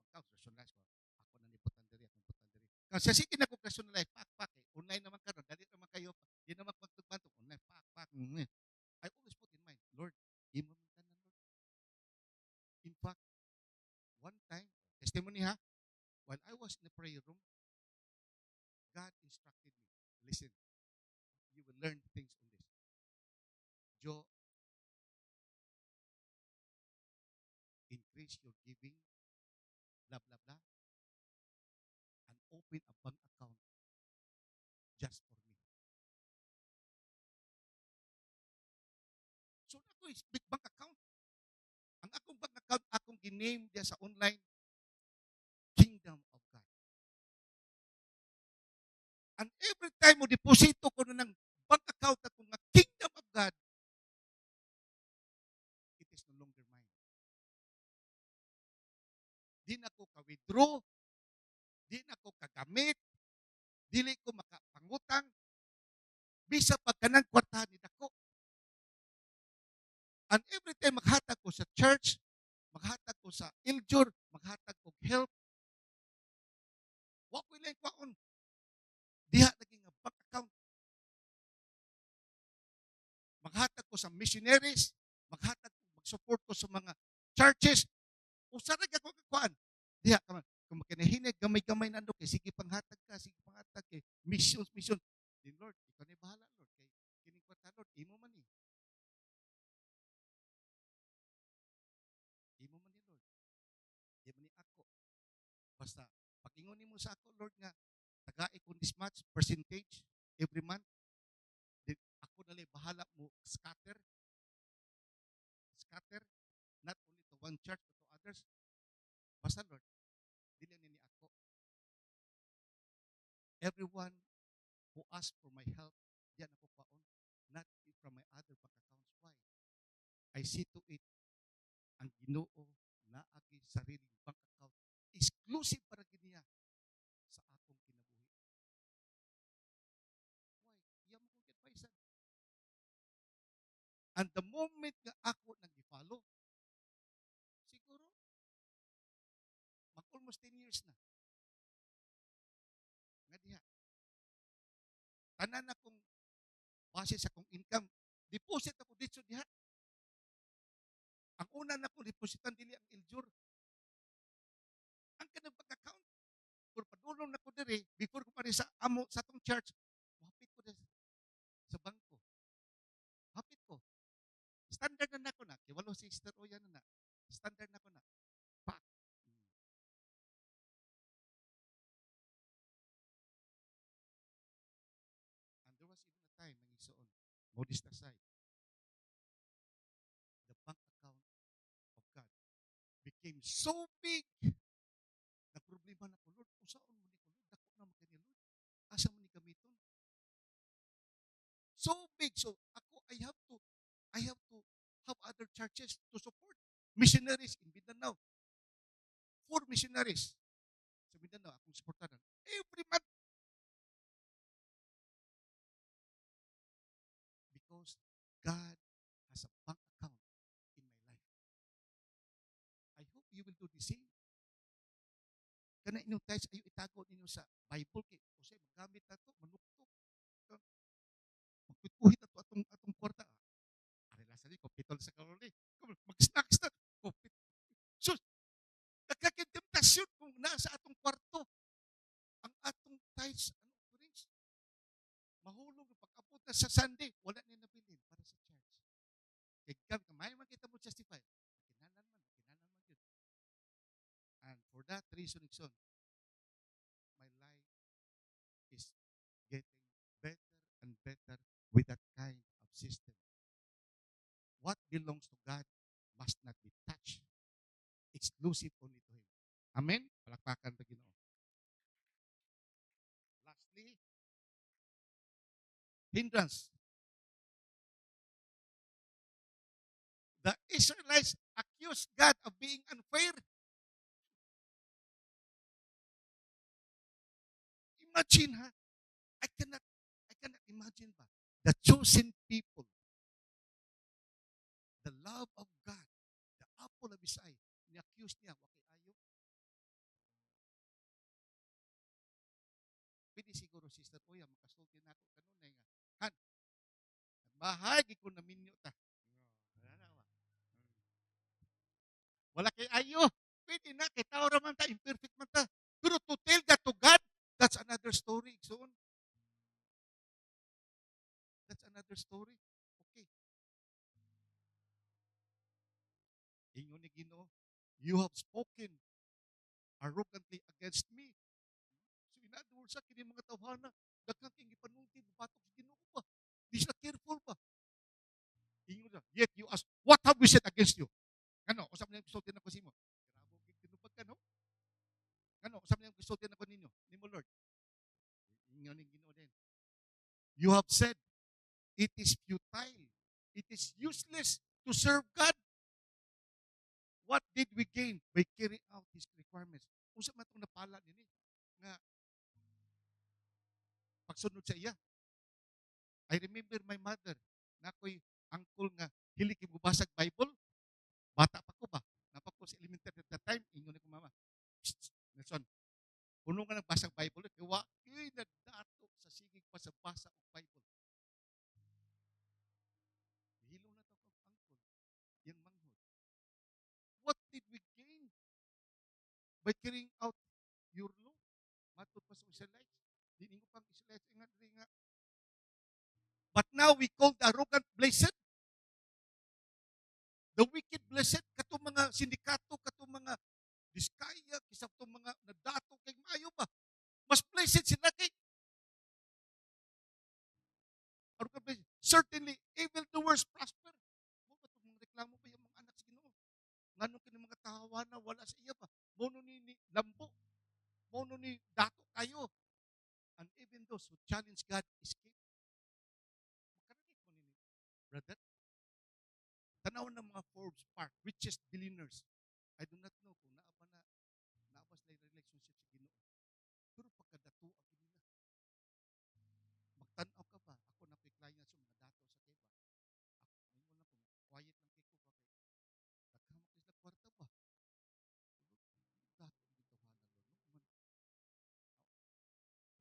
Nang rationalize ko. Ako na niputan diri, akong putan diri. Kasi sige na ko rationalize, pak, eh. Online naman karon, dali naman kayo. Di naman magtugmantog, online, pak. I always put in mind, Lord, imo man tanan, Lord. In fact, one time, testimony ha, while I was in the prayer room, God instructed me, listen, you will learn things on this. Joe, increase your giving, blah, blah, blah, and open a bank account just for me. So, ako is big bank account. Ang akong bank account, akong giname diya sa online, Kingdom of God. And every time mo deposito ko na ng bank account ako nga Kingdom of God, it is no longer mine. Di na ko ka-withdraw, di na ko kagamit, dili ko makapangutang, bisa pagkanang kwartahan ni dako. And every time maghatag ko sa church, maghatag ko sa iljur, maghatag ko help, wa ko ilay kwaon. Diha lagi nga bank account. Maghatag ko sa missionaries, mag-support ko sa mga churches, usa ra ako kakuan. Diha ka man. Kung makinahinag, gamay-gamay na ando kay sige panghatag ka, sige panghatag kay mission. Din Lord, ikaw na bahala, Lord. Kay kining kwarta, Lord, imo man ni. Imo man ni, Lord. Imo ni ako. Basta, pag-ingon mo sa ako, Lord, nga, tagai ko this much percentage every month, then ako na bahala mo scatter, not only to ibang church to others. Basta Lord, dili ni ako. Everyone who asks for my help, diyan ako paon. Not from my other bank accounts. Why? I see to it ang Ginoo na agi sariling bank account exclusive para giniya sa akong kinabuhi. Why? Iya mo kong advice. And the moment nga ako nag-follow, siguro, mag-almost 10 years na. Nga diha. Tanan akong base sa akong income, deposit ako dito diha. Ang una na ko depositan dili ang Iljur. Ang kanang bank account. Kung padulong na ko diri, before ko pa rin sa amo sa atong church, hapit ko diri sa bangko. Hapit ko. Standard na nako na. Kiwalo sister o yan na. Standard na ko na. Pak. And there was even a time, nangisoon, modest aside, the bank account of God became so big. Nagproblema na ko, Lord, usaon mo ni ko, Lord, dako na makini, Lord. Asa mo ni gamiton? So big. So ako, I have to have other churches to support. Missionaries in Mindanao. 4 missionaries sa Mindanao, akong supportanan. Every month. Because God has a bank account in my life. I hope you will do the same. Kana inyong tithes, ayo itago ninyo sa Bible kay kasi magamit na to, manuktok. Magpituhit na to atong kwarta. Ari la sa ko pitol sa karoli. Mag-snacks na. Kupit. So, nagkakintemptasyon kung nasa atong kwarto ang atong tithes and offerings. Mahulog pag-abot na sa Sunday, wala niya nabilin para sa church. Kaya kamay man kita mo justify. Kinanan man yun. And for that reason, Ikson, my life is getting better and better with that kind of system. What belongs to God must not be touched. Exclusive only to Him. Amen? Palakpakan pa Ginoo. Lastly, hindrance. The Israelites accused God of being unfair. Imagine, ha? I cannot imagine ba? The chosen people, the love of God, the apple of His eye, ni-accuse niya, wakay ayo. Pwede siguro, Sister Oya, makasulti na ako kanunay nga. Han, bahagi ko na minyo ta. Wala kay ayo. Pwede na, kay tao raman ta, imperfect man ta. Pero to tell that to God, that's another story. So, that's another story. Okay. Ingon ni Ginoo, you have spoken arrogantly against me. So in other words, sa kini mga tawhana, daghang king gipanulti batok sa Ginoo pa. Di sila careful pa. Ingon na, yet you ask, what have we said against you? Ano, usap niya gusto na ko simo. Grabo gid tinupag ka no? Ano, usap niya gusto na ko ninyo, nimo Lord. Ingon ni Ginoo din. You have said it is futile. It is useless to serve God. What did we gain by carrying out His requirements? Unsa man itong napala nini nga pagsunod sa iya. I remember my mother na ako'y uncle nga hili kay mubasag Bible. Bata pa ko ba? Napa ko sa elementary at that time, ingon ko mama. Nelson, puno nga nagbasag Bible, kawa nagdato sa sigig pa sa basa og Bible. Hilo na to kong uncle, yung manghod. What did we gain by carrying out your law? Matod pa sa Israelites. Diningo pang Israelites nga. But now we call the arrogant blessed. The wicked blessed, kato mga sindikato, kato mga diskaya, kisa to mga nadato kay maayo ba? Mas blessed sila kay arrogant blessed. Certainly, evil doers prosper. Mo ba itong mga reklamo pa yung mga anak sa Ginoo? Nganong kini mga tawana wala sa iya pa. Mono ni lambo, mono ni dato kayo. And even those who challenge God escape. Makarelate mo nini, brother. Tanaw ng mga Forbes Park, richest billionaires. I do not know kung naabas na yung relationship sa Ginoo. Pero pagkadato ang nila. Magtanaw ka ba? Ako na kay client sa mga dato sa kay ba? Ako, ngayon lang kung quiet lang kay ko ba? Nagkamak sila kwarta ba? Dato ang gitawanan doon. No?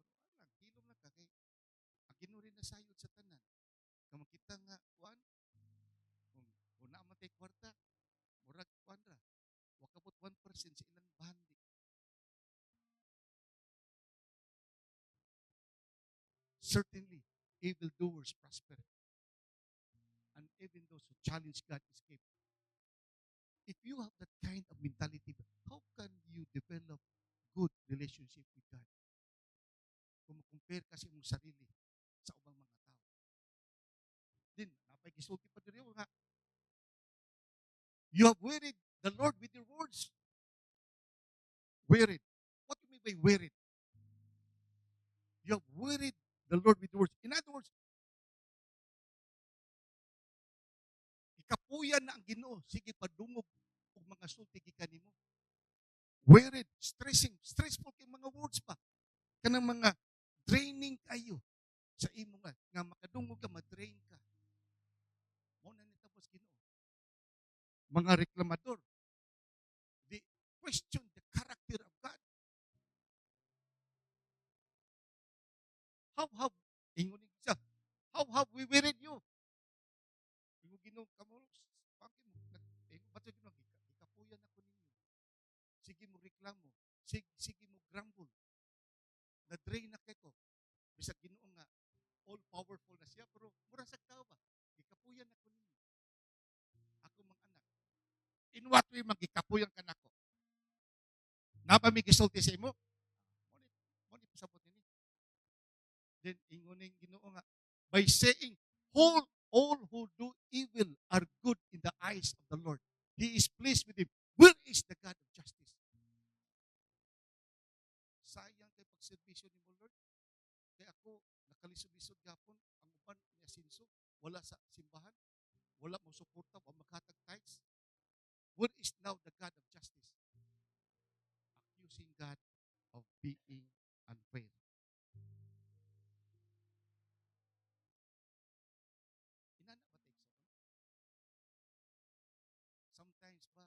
Pero lang, hilom lang ka kay ang Ginoo rin nasayod sa tanan. Kung makita nga, kuan, kung naaman tayo kwarta, murag kuan ra. Wakabot 1% sa ilang bandi. Certainly, evildoers prosper, and even those who challenge God escape. If you have that kind of mentality, how can you develop good relationship with God? Kung compare kasi mong sarili sa ubang mga tao. Din, napay gisulti pa diri nga, you have wearied the Lord with your words. Wearied. What do you mean by wearied? You have wearied the Lord with your words. In other words, ikapuyan na ang Ginoo, sige padungog og mga sulti gikan nimo. Worried, stressful kay mga words pa. Kanang mga draining kayo sa imo nga makadungog ka, madrain ka. Mo na ni tapos Ginoo. Mga reklamador, they question the character of God. How have ingon siya, how have we wearied you? Ingon Ginoo kamo pangkin mo ba't sa Ginoo ikapuyan ako ninyo. Sige mo reklamo, sige mo grumble. Na-drain na kay ko. Bisag Ginoo nga all powerful na siya pero mura sa tao ba? Ikapuyan ako ninyo. Ako mga anak. In what way magikapuyan ka nako? Napa mi gisulti sa imo? Mo ni pasabot nini. Then ingoning Ginoo nga by saying all who do evil are good in the eyes of the Lord. He is pleased with him. Where is the God of justice? Sayang kay pagserbisyo ni mo Lord. Kay ako nakalisod-lisod gapon ang uban ni asinso wala sa simbahan, wala mo suporta, wala maghatag tithes. Where is now the God of justice? Accusing God of being unfair. Inana ba tayo sa sometimes ba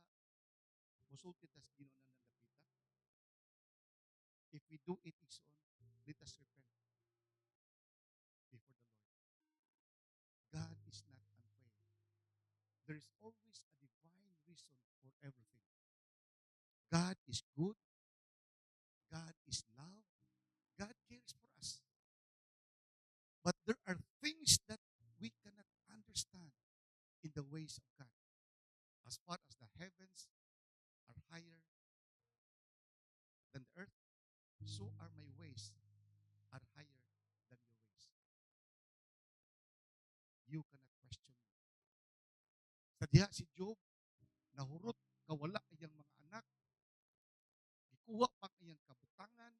musulti tas Ginoo na nalapita? If we do it is on, let us repent before the Lord. God is not unfair. There is always a divine reason for everything. God is good. God is love. God cares for us. But there are things that we cannot understand in the ways of God. As far as the heavens are higher than the earth, so are my ways are higher than your ways. You cannot question me. Sa diha si Job, nahurot kawala iyang mga anak, gikuha pa iyang kabutangan.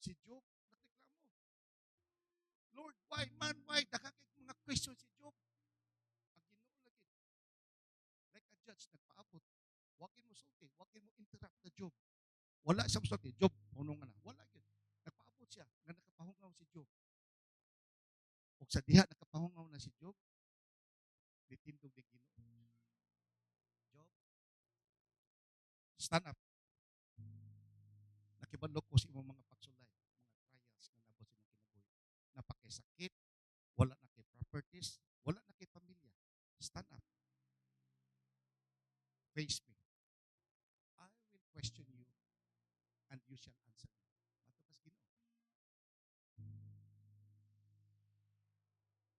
Si Job nagreklamo. Lord, why man, why? Nakakik mga question si Job. Ang Ginoo lagi. Like a judge, nagpaabot. Wakin mo sulti, wakin mo interrupt na Job. Wala siyang sulti. Job, punong na. Wala yun. Nagpaabot siya, nga nakapahungaw si Job. O sa diha, nakapahungaw na si Job, ditindog ni Ginoo. Job, stand up. Nakibadlok ko sa imong mga pagsulay, mga trials nga nabot sa imong kinabuhi. Napakisakit, wala na kay properties, wala na kay pamilya. Stand up. Face me. I will question you and you shall answer me. Matukas Ginoo.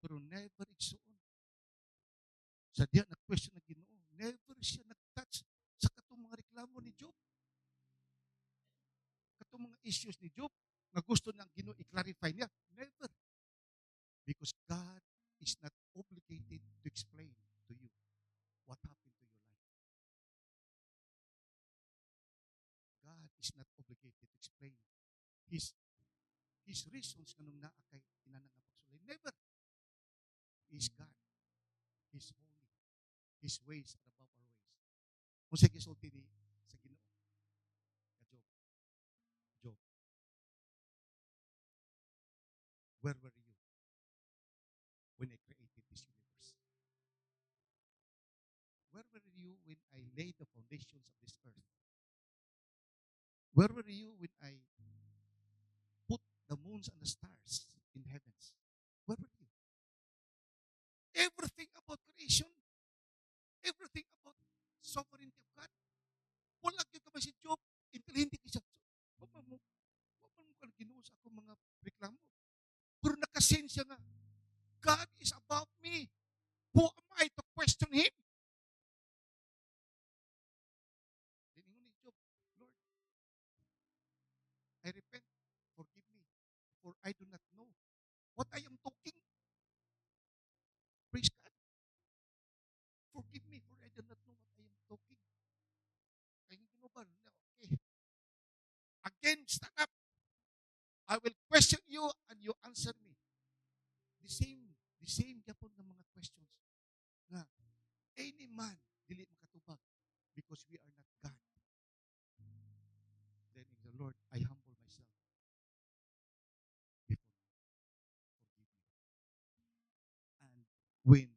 Pero never igsuon. Sa diya nag-question na Ginoo, never siya nag-touch sa katong mga reklamo ni Job. Katong mga issues ni Job nga gusto nang Ginoo i-clarify niya. Never. Because God is not obligated to explain to you what happened to your life. his his reasons kanang naa kay inana nga pagsulay. Never. He is God. He is holy. His ways are above our ways. Kung sa gisulti ni sa Ginoo ka Job, Job, where were you when I created this universe? Where were you when I laid the foundations of this earth? Where were you when I put the moons and the stars in heavens? Where were you? Everything about creation, everything about sovereignty of God. Wala gyud ka ba si Job? Until hindi ka siya. Wa pa mo ka Ginoo sa akong mga reklamo. Pero nakasensya nga, God is above me. Who am I to question Him? Diningon ni Job, Lord, I repent. Forgive me. For I do not know what I am talking. Praise God. Forgive me for I do not know what I am talking. Kaya Ginoo ba? Okay. Again, stand up. I will question you and you answer me. The same yapon ng mga questions nga any man dili makatubag because we are not God. Then in the Lord, I humble myself before you. Forgive me. And when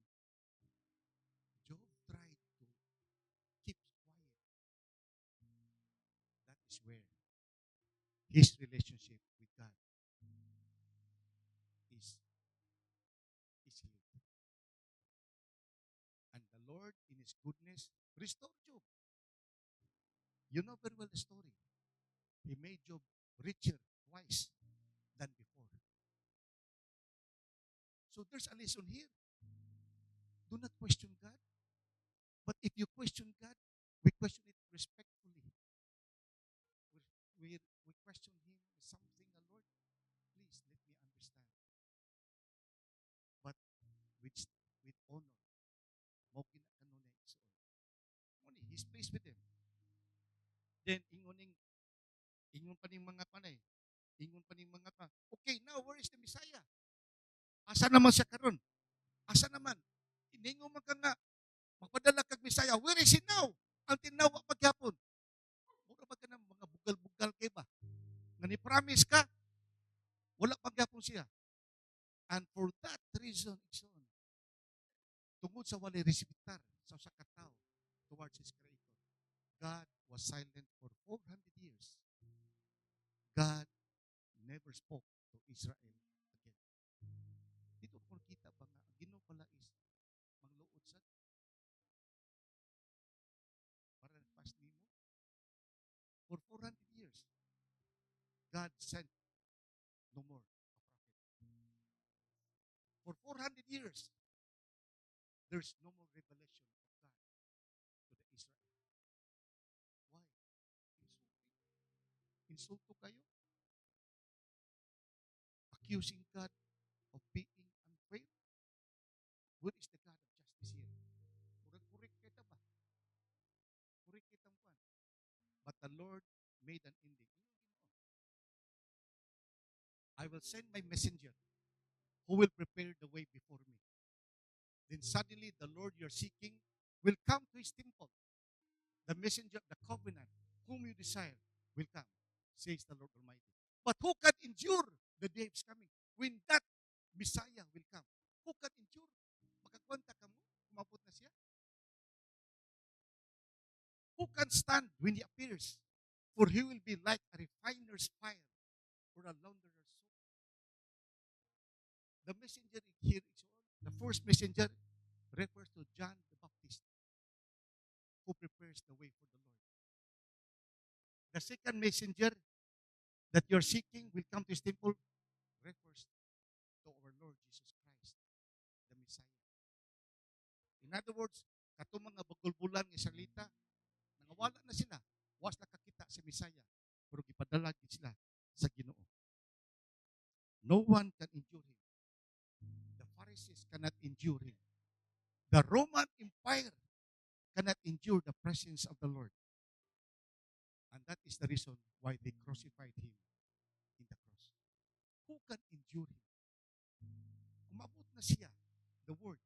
Job tried to keep quiet, that is where his relationship with God is, is healed. And the Lord, in His goodness, restored Job. You know very well the story. He made Job richer twice than before. So there's a lesson here. Do not question God. But if you question God, we question it respectfully. We question Him something, the Lord, please let me understand. But with with honor, mo kinakanon na igsoon. Muni, He's pleased with them. Then ingon pa ning mga panay. Ingon pa ning mga pa. Okay, now where is the Messiah? Asa naman siya karon? Asa naman? Iningon man ka nga magpadala kag Messiah. Where is he now? Until now wa pagyapon. Mura ba ka ng mga bugal-bugal kay ba? Nga ni promise ka, wala pagyapon siya. And for that reason, igsoon, tungod sa walay resipitar sa usa ka tawo towards his creator, God was silent for 400 years. God never spoke to Israel again. Dito ko kita ba nga, ang Ginoo pala is mangluod sad para pas nimo. For 400 years, God sent no more a prophet. For 400 years, there's no more revelation of God to the Israel. Why? Insulting. Insulto kayo? Accusing God of being unfair? Where is the God of justice here? Kurek-kurek kita ba? Kurek kitang kwan. But the Lord made an ending. I will send my messenger who will prepare the way before me. Then suddenly the Lord you're seeking will come to his temple. The messenger of the covenant whom you desire will come, says the Lord Almighty. But who can endure the day is coming when that Messiah will come? Who can endure? Makakwanta ka mo? Kumabot na siya? Who can stand when he appears? For he will be like a refiner's fire or a launderer's soap. The messenger here is the first messenger refers to John the Baptist, who prepares the way for the Lord. The second messenger that you're seeking will come to his temple refers to our Lord Jesus Christ, the Messiah. In other words, kato mga bagulbulan nga salita, nangawala na sila, was nakakita si Messiah, pero gipadala gid sila sa Ginoo. No one can endure him. The Pharisees cannot endure him. The Roman Empire cannot endure the presence of the Lord. And that is the reason why they crucified him in the who can endure him? Umabot na siya, the word.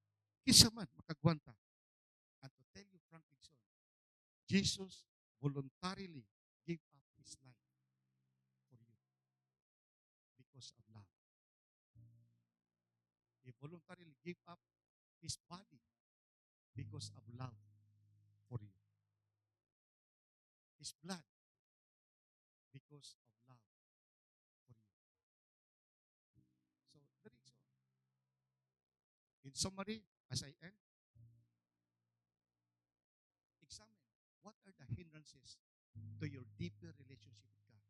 Kisa man, makagwanta. And to tell you frankly, son, Jesus voluntarily gave up his life for you because of love. He voluntarily gave up his body because of love for you. His blood because of love for you. So, the reason. In summary, as I end, examine what are the hindrances to your deeper relationship with God.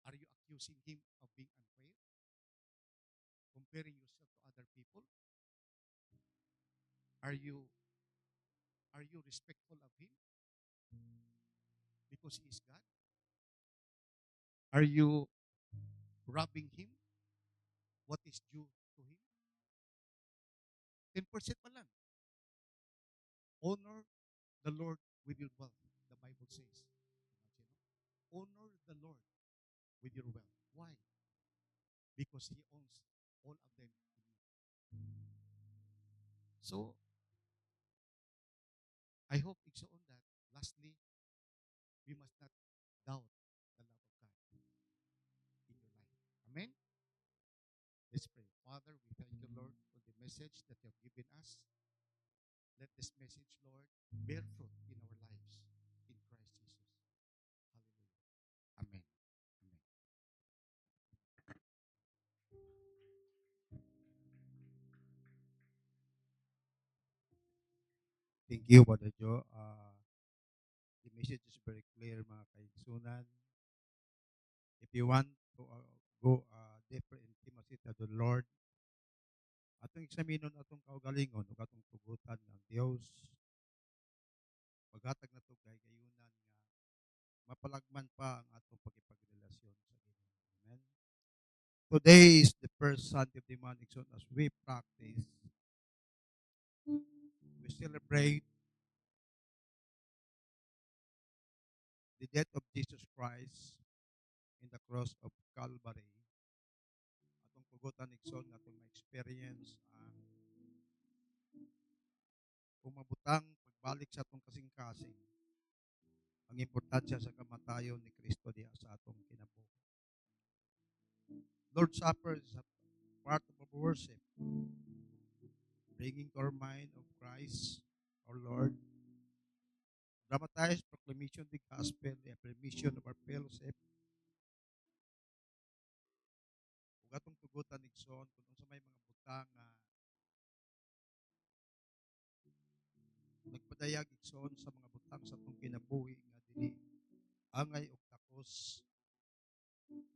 Are you accusing Him of being unfair? Comparing yourself to other people? Are you are you respectful of Him because He is God? Are you robbing Him what is due to Him? 10% pa lang. Honor the Lord with your wealth, the Bible says. Imagine, no? Honor the Lord with your wealth. Why? Because He owns all of them in you. So, I hope igsoon that, lastly, we must not doubt the love of God in your life. Amen? Let's pray. Father, we thank you, Lord, for the message that you have given us. Let this message, Lord, bear fruit in our lives in Christ Jesus. Hallelujah. Amen. Amen. Thank you, Brother Joe. The message is very clear, mga kaigsunan. If you want to go deeper intimacy to the Lord, atong eksaminon atong kaugalingon ug atong tugutan ng Dios. Paghatag na to kay gayunan nga mapalagman pa ang atong pagkipagrelasyon sa Ginoo. Amen. Today is the first Sunday of the month, so as we practice, we celebrate the death of Jesus Christ in the cross of Calvary. Atong tugutan igsoon nga atong ma-experience ang umabutang pagbalik sa atong kasing-kasing ang importansya sa kamatayon ni Kristo diha sa atong kinabuhi. Lord Supper is a part of our worship, bringing to our mind of Christ, our Lord, dramatized proclamation of the gospel, the affirmation of our fellowship, ug atong tugutan igsoon kung unsa may mga butang nga nagpadayag igsoon sa mga butang sa atong kinabuhi nga dili angay og takos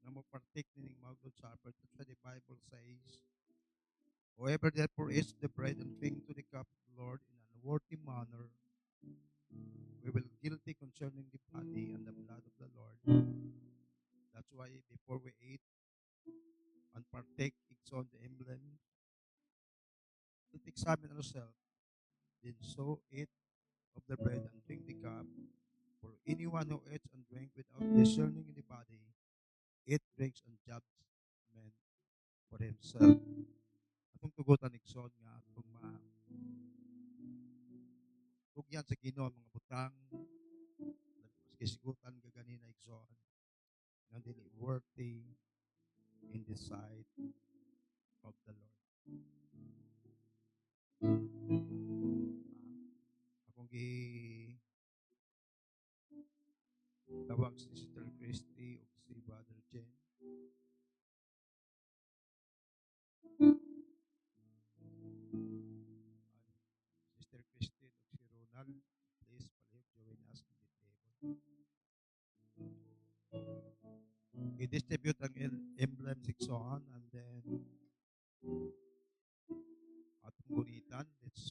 na mo-partake nining Lord Supper. That's why the Bible says, whoever therefore eats the bread and drink to the cup of the Lord in an unworthy manner, we will guilty concerning the body and the blood of the Lord. That's why before we eat and partake, it's on the emblem, let's examine ourselves, then so eat of the bread and drink the cup. For anyone who eats and drinks without discerning in the body, eat, drinks, and judgment for himself. Atong tugutan igsoon nga atong tugyan sa Ginoo ang mga butang, kisigutan gaganina igsoon nga dili worthy in the sight of the Lord. Akong tawag si Sister Christy o si Brother Jen. Sister Christy o si Ronald, please palihog join us in the table. I-distribute ang emblem siksohan and then atong gunitan. Let's